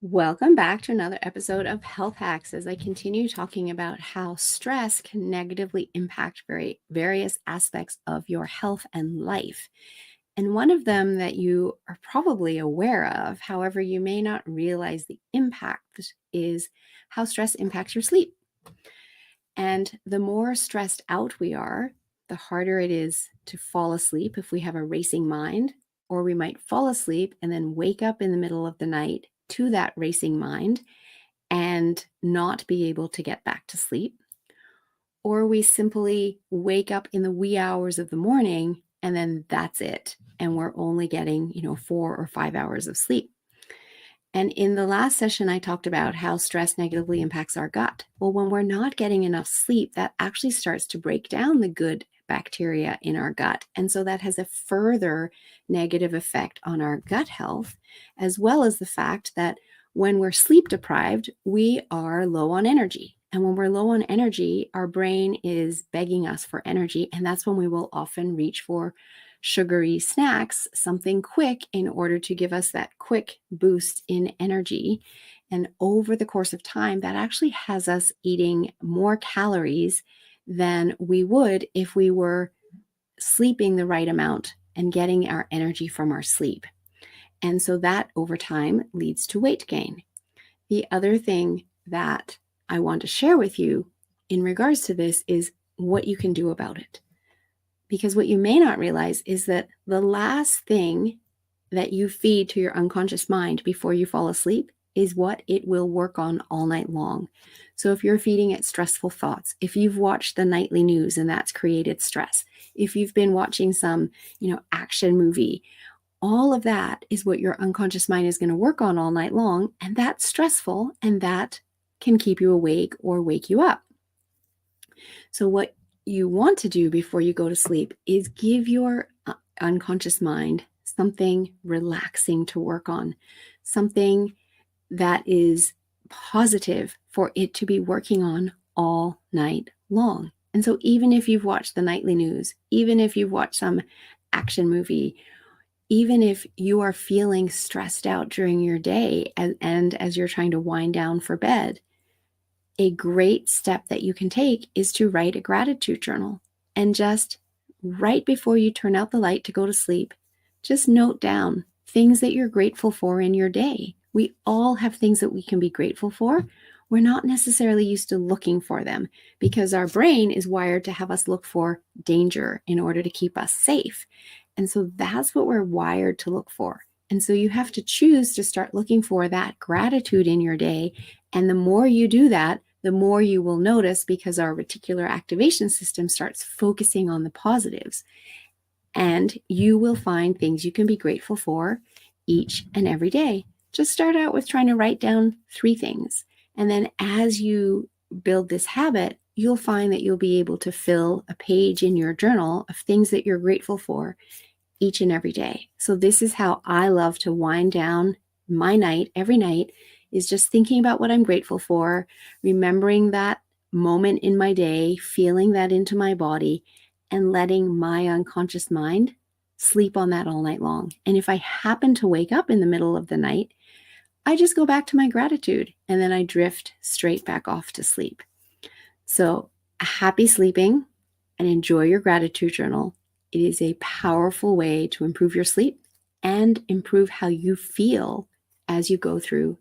Welcome back to another episode of Health Hacks as I continue talking about how stress can negatively impact various aspects of your health and life. And one of them that you are probably aware of, however, you may not realize the impact, is how stress impacts your sleep. And the more stressed out we are, the harder it is to fall asleep if we have a racing mind, or we might fall asleep and then wake up in the middle of the night to that racing mind and not be able to get back to sleep. Or we simply wake up in the wee hours of the morning and then that's it. And we're only getting, 4 or 5 hours of sleep. And in the last session, I talked about how stress negatively impacts our gut. Well, when we're not getting enough sleep, that actually starts to break down the good bacteria in our gut. And so that has a further negative effect on our gut health, as well as the fact that when we're sleep deprived, we are low on energy. And when we're low on energy, our brain is begging us for energy. And that's when we will often reach for sugary snacks, something quick in order to give us that quick boost in energy. And over the course of time, that actually has us eating more calories than we would if we were sleeping the right amount and getting our energy from our sleep. And so that over time leads to weight gain. The other thing that I want to share with you in regards to this is what you can do about it. Because what you may not realize is that the last thing that you feed to your unconscious mind before you fall asleep is what it will work on all night long. So if you're feeding it stressful thoughts, if you've watched the nightly news and that's created stress, if you've been watching some, action movie, all of that is what your unconscious mind is going to work on all night long. And that's stressful and that can keep you awake or wake you up. So what you want to do before you go to sleep is give your unconscious mind something relaxing to work on, something that is positive for it to be working on all night long. And so even if you've watched the nightly news, even if you've watched some action movie, even if you are feeling stressed out during your day and as you're trying to wind down for bed, a great step that you can take is to write a gratitude journal. And just right before you turn out the light to go to sleep, just note down things that you're grateful for in your day. We all have things that we can be grateful for. We're not necessarily used to looking for them because our brain is wired to have us look for danger in order to keep us safe. And so that's what we're wired to look for. And so you have to choose to start looking for that gratitude in your day. And the more you do that, the more you will notice because our reticular activation system starts focusing on the positives. And you will find things you can be grateful for each and every day. Just start out with trying to write down 3 things. And then as you build this habit, you'll find that you'll be able to fill a page in your journal of things that you're grateful for each and every day. So this is how I love to wind down my night every night, is just thinking about what I'm grateful for, remembering that moment in my day, feeling that into my body, and letting my unconscious mind sleep on that all night long. And if I happen to wake up in the middle of the night, I just go back to my gratitude and then I drift straight back off to sleep. So happy sleeping and enjoy your gratitude journal. It is a powerful way to improve your sleep and improve how you feel as you go through